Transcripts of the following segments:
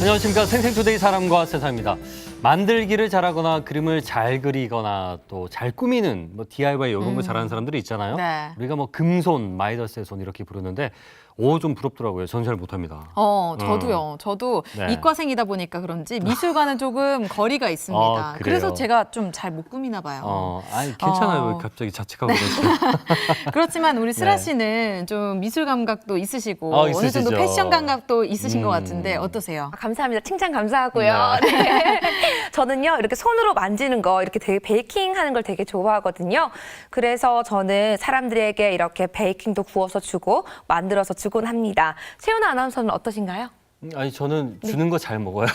안녕하십니까. 생생투데이 사람과 세상입니다. 만들기를 잘하거나 그림을 잘 그리거나 또 잘 꾸미는 뭐 DIY 이런 거 잘하는 사람들이 있잖아요. 네. 우리가 뭐 금손, 마이더스의 손 이렇게 부르는데 좀 부럽더라고요. 전 잘 못합니다. 저도요. 저도 네. 이과생이다 보니까 그런지 미술과는 조금 거리가 있습니다. 그래요? 그래서 제가 좀 잘 못 꾸미나 봐요. 아니 괜찮아요. 왜 갑자기 자책하고 그러세요? 그렇지만 우리 슬아 네. 씨는 좀 미술 감각도 있으시고 어느 있으시죠. 정도 패션 감각도 있으신 것 같은데 어떠세요? 감사합니다. 칭찬 감사하고요. 네. 저는요, 이렇게 손으로 만지는 거, 이렇게 되게 베이킹 하는 걸 되게 좋아하거든요. 그래서 저는 사람들에게 이렇게 베이킹도 구워서 주고, 만들어서 주곤 합니다. 최연아 아나운서는 어떠신가요? 아니 저는 주는 거 잘 먹어요.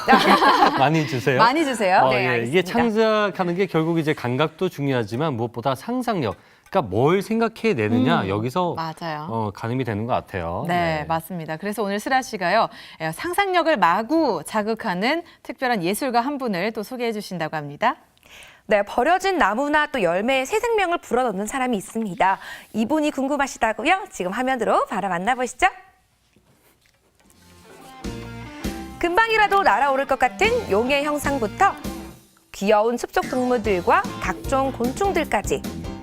많이 주세요. 많이 주세요. 네, 예, 알겠습니다. 이게 창작하는 게 결국 이제 감각도 중요하지만 무엇보다 상상력. 그러니까 뭘 생각해 내느냐 여기서 맞아요. 가늠이 되는 것 같아요. 네, 맞습니다. 그래서 오늘 슬아 씨가요, 상상력을 마구 자극하는 특별한 예술가 한 분을 또 소개해 주신다고 합니다. 네, 버려진 나무나 또 열매에 새 생명을 불어넣는 사람이 있습니다. 이분이 궁금하시다고요? 지금 화면으로 바로 만나보시죠. 금방이라도 날아오를 것 같은 용의 형상부터 귀여운 숲속 동물들과 각종 곤충들까지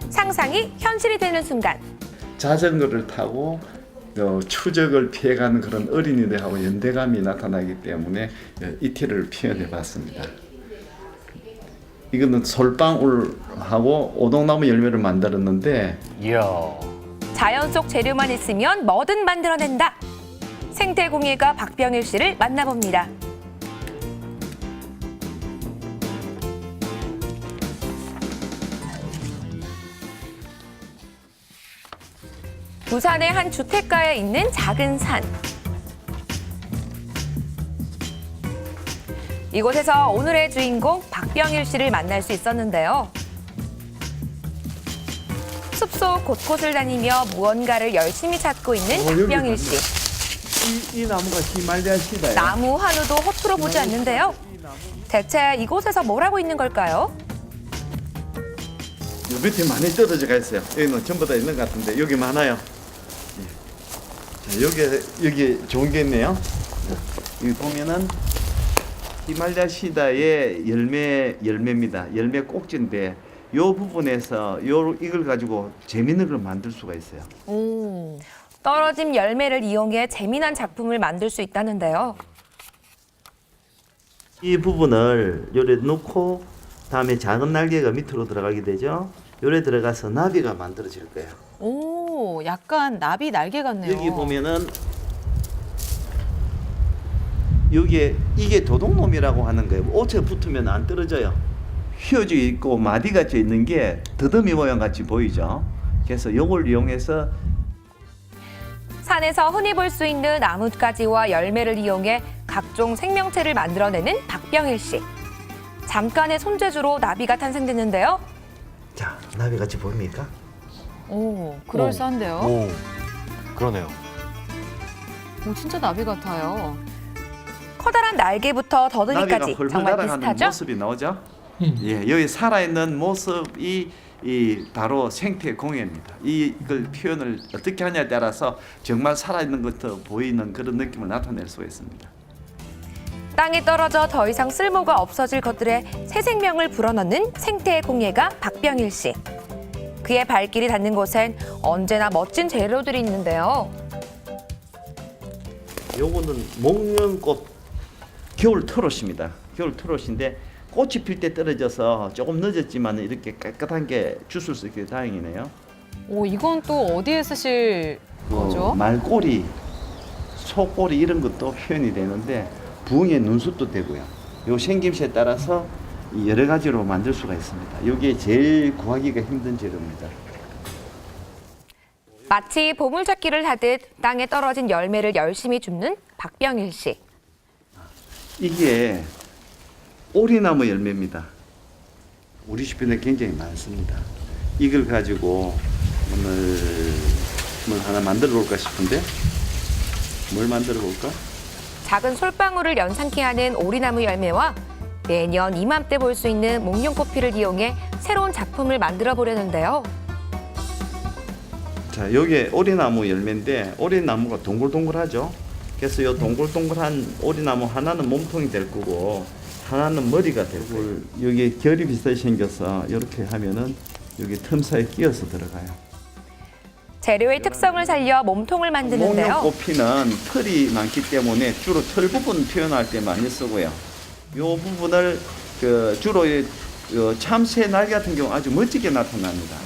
상상이 현실이 되는 순간. 자전거를 타고 추적을 피해가는 그런 어린이들하고 연대감이 나타나기 때문에 이티를 표현해 봤습니다. 이거는 솔방울하고 오동나무 열매를 만들었는데 이야. 자연 속 재료만 있으면 뭐든 만들어낸다. 생태공예가 박병일 씨를 만나봅니다. 부산의 한 주택가에 있는 작은 산. 이곳에서 오늘의 주인공 박병일 씨를 만날 수 있었는데요. 숲속 곳곳을 다니며 무언가를 열심히 찾고 있는 박병일 씨. 이 나무가 히말라야 시다예요. 나무 하루도 허투루 보지 않는데요. 대체 이곳에서 뭘 하고 있는 걸까요? 요 밑에 많이 떨어져가 있어요. 여기는 전부 다 있는 것 같은데 여기 많아요. 자, 여기 좋은 게 있네요. 여기 보면은 히말라야 시다의 열매입니다. 열매 꼭지인데 요 부분에서 이걸 가지고 재밌는 걸 만들 수가 있어요. 떨어진 열매를 이용해 재미난 작품을 만들 수 있다는데요. 이 부분을 요래 넣고 다음에 작은 날개가 밑으로 들어가게 되죠. 요래 들어가서 나비가 만들어질 거예요. 오, 약간 나비 날개 같네요. 여기 보면은 여기에 이게 도둑놈이라고 하는 거예요. 옷에 붙으면 안 떨어져요. 휘어져 있고 마디 같이 있는 게 더듬이 모양 같이 보이죠. 그래서 이걸 이용해서 산에서 흔히 볼 수 있는 나뭇가지와 열매를 이용해 각종 생명체를 만들어내는 박병일 씨. 잠깐의 손재주로 나비가 탄생됐는데요. 자, 나비 같이 보입니까? 오, 그럴싸한데요. 오, 그러네요. 오, 진짜 나비 같아요. 커다란 날개부터 나비가 더듬이까지 훌훌 정말 날아가는 비슷하죠? 모습이 나오죠. 예, 여기 살아있는 모습이 바로 생태 공예입니다. 이걸 표현을 어떻게 하냐에 따라서 정말 살아있는 것처럼 보이는 그런 느낌을 나타낼 수가 있습니다. 땅에 떨어져 더 이상 쓸모가 없어질 것들에 새 생명을 불어넣는 생태의 공예가 박병일 씨. 그의 발길이 닿는 곳엔 언제나 멋진 재료들이 있는데요. 요거는 목련꽃. 겨울 트롯입니다. 겨울 트롯인데 꽃이 필 때 떨어져서 조금 늦었지만 이렇게 깨끗한 게 주술 수 있게 다행이네요. 오, 이건 또 어디에 쓰실 거죠? 말꼬리, 소꼬리 이런 것도 표현이 되는데 부흥의 눈썹도 되고요. 요 생김새에 따라서 여러 가지로 만들 수가 있습니다. 이게 제일 구하기가 힘든 재료입니다. 마치 보물찾기를 하듯 땅에 떨어진 열매를 열심히 줍는 박병일 씨. 이게 오리나무 열매입니다. 우리 주변에 굉장히 많습니다. 이걸 가지고 오늘 뭘 하나 만들어 볼까 싶은데 뭘 만들어 볼까? 작은 솔방울을 연상케 하는 오리나무 열매와 매년 이맘때 볼 수 있는 목련꽃피를 이용해 새로운 작품을 만들어 보려는데요. 자, 여기에 오리나무 열매인데 오리나무가 동글동글하죠. 그래서 요 동글동글한 오리나무 하나는 몸통이 될 거고 하나는 머리가 될 거예요. 여기 결이 비슷하게 생겨서 이렇게 하면은 여기 틈 사이에 끼어서 들어가요. 재료의 특성을 살려 몸통을 만드는데요. 목련꽃피는 털이 많기 때문에 주로 털 부분 표현할 때 많이 쓰고요. 요 부분을 주로 참새 날개 같은 경우 아주 멋지게 나타납니다.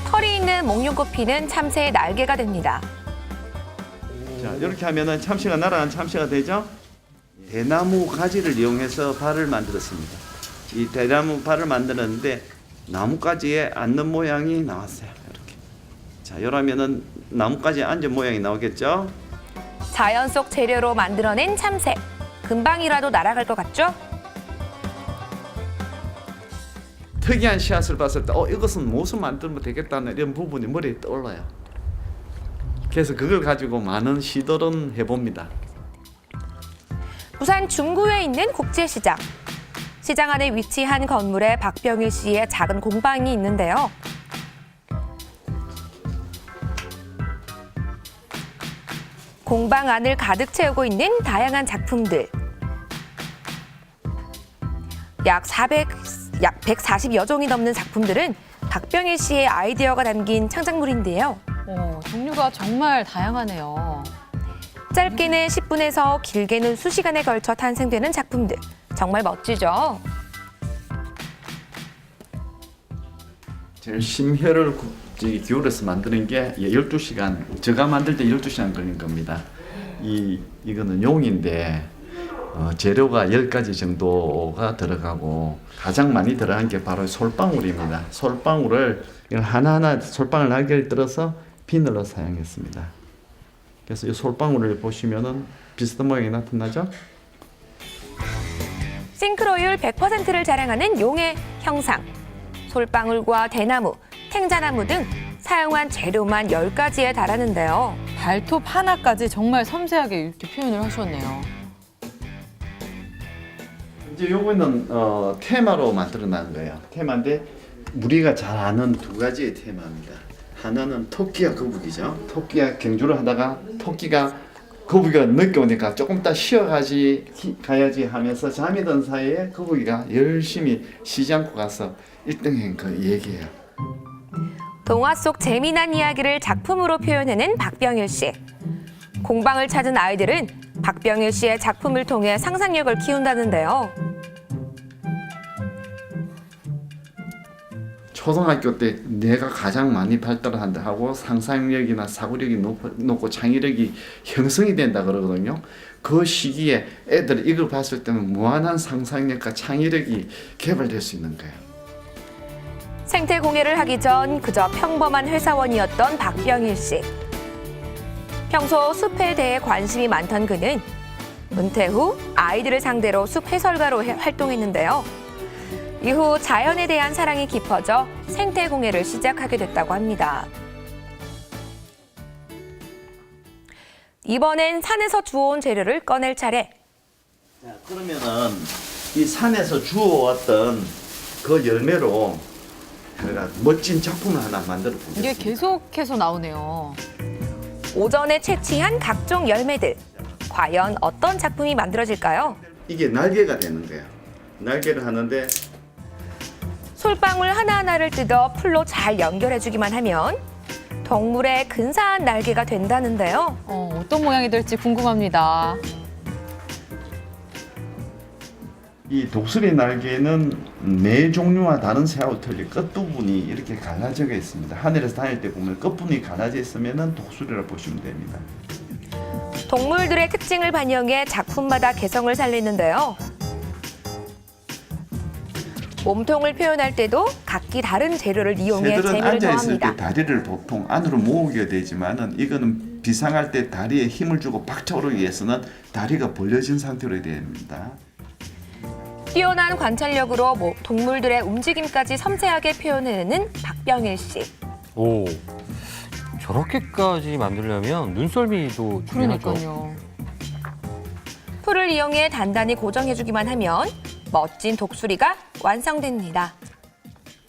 털이 있는 목련꽃피는 참새의 날개가 됩니다. 자, 이렇게 하면은 참새가 날아간 참새가 되죠. 대나무 가지를 이용해서 발을 만들었습니다. 이 대나무 발을 만들었는데 나뭇가지에 앉는 모양이 나왔어요. 이렇게. 자, 이러면은 나뭇가지에 앉은 모양이 나오겠죠. 자연 속 재료로 만들어낸 참새. 금방이라도 날아갈 것 같죠? 특이한 씨앗을 봤을 때 이것은 무엇을 만들면 되겠다는 이런 부분이 머리에 떠올라요. 그래서 그걸 가지고 많은 시도를 해봅니다. 부산 중구에 있는 국제시장. 시장 안에 위치한 건물에 박병일 씨의 작은 공방이 있는데요. 공방 안을 가득 채우고 있는 다양한 작품들. 약 140여 종이 넘는 작품들은 박병일 씨의 아이디어가 담긴 창작물인데요. 종류가 정말 다양하네요. 짧게는 10분에서 길게는 수시간에 걸쳐 탄생되는 작품들. 정말 멋지죠? 제일 심혈을 기울여서 만드는 게 12시간, 제가 만들 때 12시간 걸린 겁니다. 이거는 용인데 재료가 10가지 정도가 들어가고 가장 많이 들어간 게 바로 솔방울입니다. 솔방울을 하나하나 솔방울 날개를 들어서 비늘로 사용했습니다. 그래서 이 솔방울을 보시면은 비슷한 모양이 나타나죠? 싱크로율 100%를 자랑하는 용의 형상. 솔방울과 대나무, 탱자나무 등 사용한 재료만 10가지에 달하는데요. 발톱 하나까지 정말 섬세하게 이렇게 표현을 하셨네요. 이제 요거는 테마로 만들어낸 거예요. 테마인데 우리가 잘 아는 두 가지의 테마입니다. 하나는 토끼와 거북이죠. 토끼가 경주를 하다가 토끼가 거북이가 늦게 오니까 조금 이따 가야지 하면서 잠이 든 사이에 거북이가 열심히 쉬지 않고 가서 1등한 그 얘기예요. 동화 속 재미난 이야기를 작품으로 표현해낸 박병일 씨. 공방을 찾은 아이들은 박병일 씨의 작품을 통해 상상력을 키운다는데요. 초등학교 때 내가 가장 많이 발달한다 하고 상상력이나 사고력이 높고 창의력이 형성이 된다 그러거든요. 그 시기에 애들이 이걸 봤을 때는 무한한 상상력과 창의력이 개발될 수 있는 거예요. 생태 공예를 하기 전 그저 평범한 회사원이었던 박병일 씨. 평소 숲에 대해 관심이 많던 그는 은퇴 후 아이들을 상대로 숲 해설가로 활동했는데요. 이후 자연에 대한 사랑이 깊어져 생태 공예를 시작하게 됐다고 합니다. 이번엔 산에서 주워온 재료를 꺼낼 차례. 자, 그러면은 이 산에서 주워왔던 그 열매로 제가 멋진 작품을 하나 만들어 보겠습니다. 이게 계속해서 나오네요. 오전에 채취한 각종 열매들. 과연 어떤 작품이 만들어질까요? 이게 날개가 되는 거예요. 날개를 하는데 솔방울 하나하나를 뜯어 풀로 잘 연결해주기만 하면 동물의 근사한 날개가 된다는데요. 어떤 모양이 될지 궁금합니다. 이 독수리 날개는 매 종류와 다른 새하고 틀리 끝부분이 이렇게 갈라져 있습니다. 하늘에서 다닐 때 보면 끝부분이 갈라져 있으면 독수리라고 보시면 됩니다. 동물들의 특징을 반영해 작품마다 개성을 살리는데요. 몸통을 표현할 때도 각기 다른 재료를 이용해 새들은 재미를 앉아있을 더합니다. 때 다리를 보통 안으로 모으게 되지만은 이거는 비상할 때 다리에 힘을 주고 박차오르기 위해서는 다리가 벌려진 상태로 해야 됩니다. 뛰어난 관찰력으로 동물들의 움직임까지 섬세하게 표현해내는 박병일 씨. 오, 저렇게까지 만들려면 눈썰미도 중요하죠. 그러니까요. 풀을 이용해 단단히 고정해주기만 하면 멋진 독수리가 완성됩니다.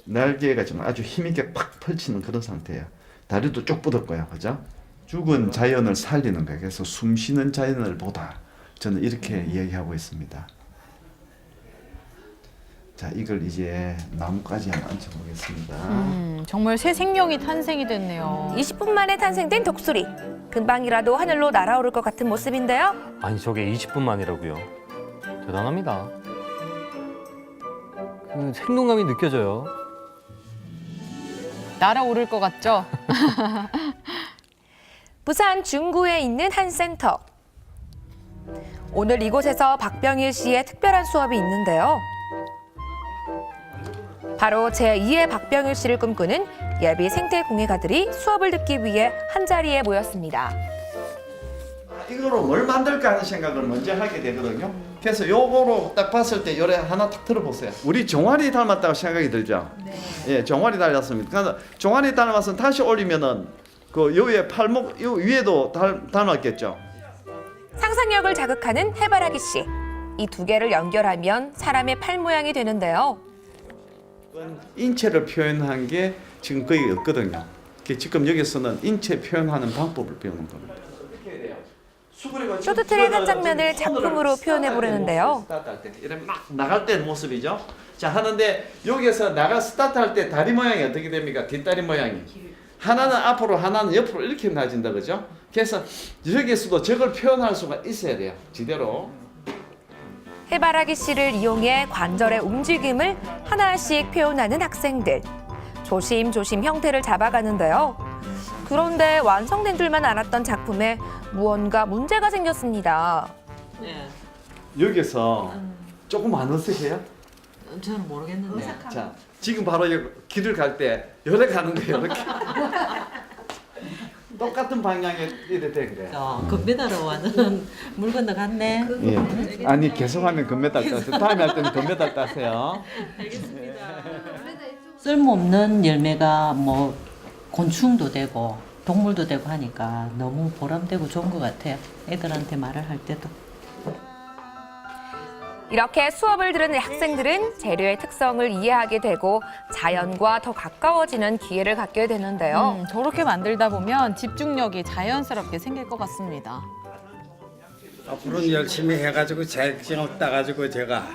날개가 좀 아주 힘있게 팍 펼치는 그런 상태예요. 다리도 쭉 뻗었고요, 그죠? 죽은 자연을 살리는 거예요. 그래서 숨쉬는 자연을 보다. 저는 이렇게 이야기하고 있습니다. 자, 이걸 이제 나무까지 한번 얹어보겠습니다. 정말 새 생명이 탄생이 됐네요. 20분 만에 탄생된 독수리. 금방이라도 하늘로 날아오를 것 같은 모습인데요. 아니 저게 20분 만이라고요. 대단합니다. 그 생동감이 느껴져요. 날아오를 것 같죠? 부산 중구에 있는 한 센터. 오늘 이곳에서 박병일 씨의 특별한 수업이 있는데요. 바로 제2의 박병일 씨를 꿈꾸는 예비 생태 공예가들이 수업을 듣기 위해 한자리에 모였습니다. 이거로 뭘 만들까 하는 생각을 먼저 하게 되거든요. 그래서 요거로 딱 봤을 때 요래 하나 탁 들어보세요. 우리 종아리 닮았다고 생각이 들죠? 네. 예, 종아리 닮았습니다. 그래서 종아리 닮았으면 다시 올리면은 그 요 위에 팔목 요 위에도 닮았겠죠? 상상력을 자극하는 해바라기 씨. 이 두 개를 연결하면 사람의 팔 모양이 되는데요. 인체를 표현한 게 지금 거의 없거든요. 지금 여기서는 인체 표현하는 방법을 배우는 겁니다. 쇼트트랙 한 장면을 작품으로 표현해 보려는데요. 이런 막 나갈 때 모습이죠. 자, 하는데 여기서 나가 스타트할 때 다리 모양이 어떻게 됩니까? 뒷다리 모양이. 하나는 앞으로 하나는 옆으로 이렇게 나진다 그죠? 그래서 여기서도 저걸 표현할 수가 있어야 돼요. 제대로. 해바라기 씨를 이용해 관절의 움직임을 하나씩 표현하는 학생들. 조심조심 형태를 잡아가는데요. 그런데 완성된 줄만 알았던 작품에 무언가 문제가 생겼습니다. 네, 여기서 조금 안 어색해요? 저는 모르겠는데. 자, 지금 바로 이 길을 갈 때 요래 가는 거예요. 이렇게. 똑같은 방향에 이래 돼 그래요. 금메달로 와는 물 건너 갔네. 예. 아니 계속하면 금메달 따세요. 다음에 할 때는 금메달 따세요. 쓸모없는 열매가 뭐 곤충도 되고 동물도 되고 하니까 너무 보람되고 좋은 것 같아요. 애들한테 말을 할 때도. 이렇게 수업을 들은 학생들은 재료의 특성을 이해하게 되고 자연과 더 가까워지는 기회를 갖게 되는데요. 저렇게 만들다 보면 집중력이 자연스럽게 생길 것 같습니다. 앞으로는 열심히 해가지고 자격증을 따가지고 제가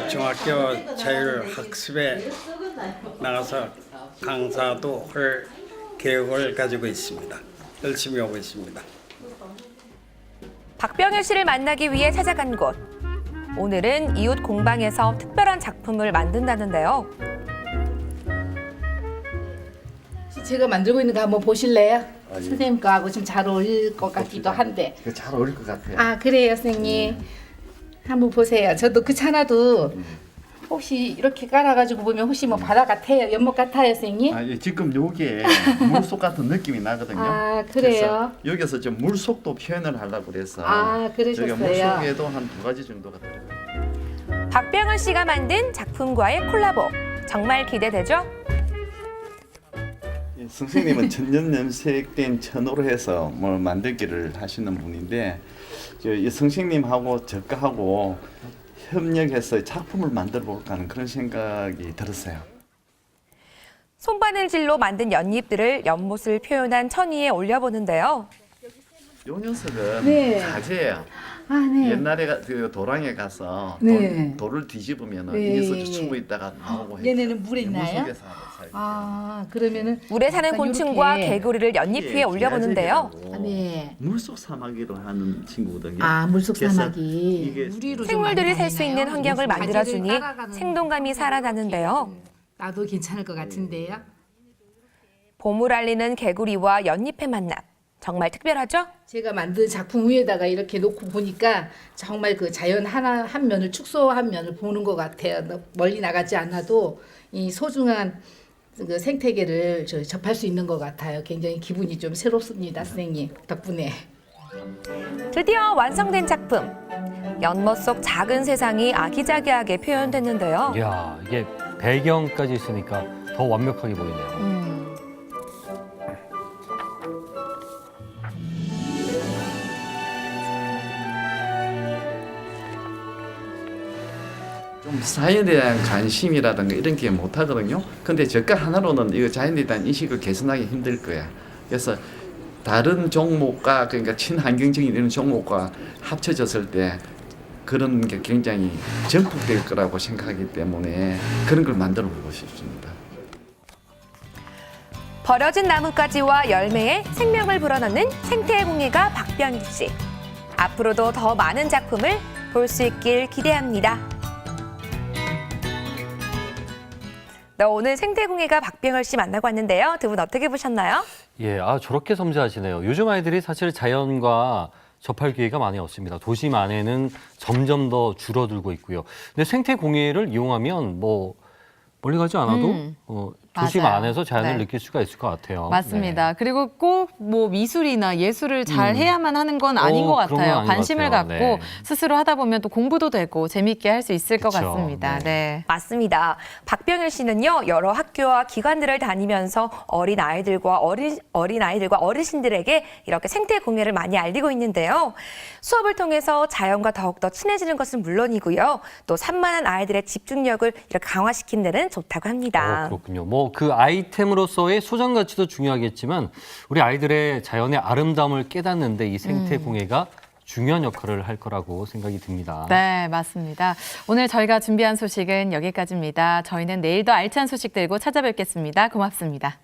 중학교 자율학습에 나가서 강사도 할 계획을 가지고 있습니다. 열심히 하고 있습니다. 박병일 씨를 만나기 위해 찾아간 곳. 오늘은 이웃 공방에서 특별한 작품을 만든다는데요. 제가 만들고 있는 거 한번 보실래요? 선생님 거하고 좀 잘 어울릴 것 같기도 한데. 잘 어울릴 것 같아요. 아 그래요 선생님. 한번 보세요. 저도 그 차나도 혹시 이렇게 깔아가지고 보면 혹시 뭐 바다 같아요? 연못 같아요 선생님? 아, 예, 지금 요게 물속 같은 느낌이 나거든요. 아, 그래요? 그래서 여기서 좀 물속도 표현을 하려고 그래서 아, 그러셨어요? 저희가 물속에도 한 2가지 정도가 들어가요. 박병일 씨가 만든 작품과의 콜라보. 정말 기대되죠? 예, 선생님은 천년 염색된 천으로 해서 뭘 만들기를 하시는 분인데 이 선생님하고 작가하고 협력해서 작품을 만들어 볼까 하는 그런 생각이 들었어요. 손바늘질로 만든 연잎들을 연못을 표현한 천 위에 올려보는데요. 요 녀석은 네. 사제예요. 아 네. 옛날에 그 도랑에 가서 네. 돌을 뒤집으면 네. 이 녀석이 숨어 있다가 나오고 해요. 얘네는 물에 있나요? 물속에 살고. 아 그러면은 물에 사는 약간 곤충과 요렇게. 개구리를 연잎 위에 올려보는데요. 아, 네. 물속 사마귀로 하는 친구거든요. 아 물속 그래서 사마귀. 이게 우리로 좀 생물들이 많이 살 수 있는 다니나요? 환경을 바지를 만들어주니 따라가는 생동감이 살아나는데요. 나도 괜찮을 것 같은데요. 봄을 알리는 개구리와 연잎의 만남. 정말 특별하죠? 제가 만든 작품 위에다가 이렇게 놓고 보니까 정말 그 자연 하나 한 면을 축소한 면을 보는 것 같아요. 멀리 나가지 않아도 이 소중한 그 생태계를 접할 수 있는 것 같아요. 굉장히 기분이 좀 새롭습니다, 선생님 덕분에. 드디어 완성된 작품. 연못 속 작은 세상이 아기자기하게 표현됐는데요. 이야, 이게 배경까지 있으니까 더 완벽하게 보이네요. 좀 자연에 대한 관심이라든가 이런 게 못하거든요. 근데 저가 하나로는 이거 자연에 대한 인식을 개선하기 힘들 거야. 그래서 다른 종목과 그러니까 친환경적인 이런 종목과 합쳐졌을 때 그런 게 굉장히 전폭될 거라고 생각하기 때문에 그런 걸 만들어 보고 싶습니다. 버려진 나뭇가지와 열매에 생명을 불어넣는 생태공예가 박병일 씨. 앞으로도 더 많은 작품을 볼 수 있길 기대합니다. 네, 오늘 생태공예가 박병일 씨 만나고 왔는데요. 두 분 어떻게 보셨나요? 예, 저렇게 섬세하시네요. 요즘 아이들이 사실 자연과 접할 기회가 많이 없습니다. 도심 안에는 점점 더 줄어들고 있고요. 근데 생태 공예를 이용하면 뭐 멀리 가지 않아도 도심 맞아요. 안에서 자연을 네. 느낄 수가 있을 것 같아요. 맞습니다. 네. 그리고 꼭 뭐 미술이나 예술을 잘 해야만 하는 건 아닌 것 그런 건 같아요. 아닌 것 관심을 같아요. 갖고 네. 스스로 하다 보면 또 공부도 되고 재미있게 할 수 있을 것 그쵸. 같습니다. 네. 네. 맞습니다. 박병일 씨는요, 여러 학교와 기관들을 다니면서 어린 아이들과 어르신들에게 이렇게 생태 공예를 많이 알리고 있는데요. 수업을 통해서 자연과 더욱더 친해지는 것은 물론이고요. 또 산만한 아이들의 집중력을 이렇게 강화시키는 데는 좋다고 합니다. 그렇군요. 뭐 그 아이템으로서의 소장 가치도 중요하겠지만 우리 아이들의 자연의 아름다움을 깨닫는데 이 생태 공예가 중요한 역할을 할 거라고 생각이 듭니다. 네, 맞습니다. 오늘 저희가 준비한 소식은 여기까지입니다. 저희는 내일 더 알찬 소식 들고 찾아뵙겠습니다. 고맙습니다.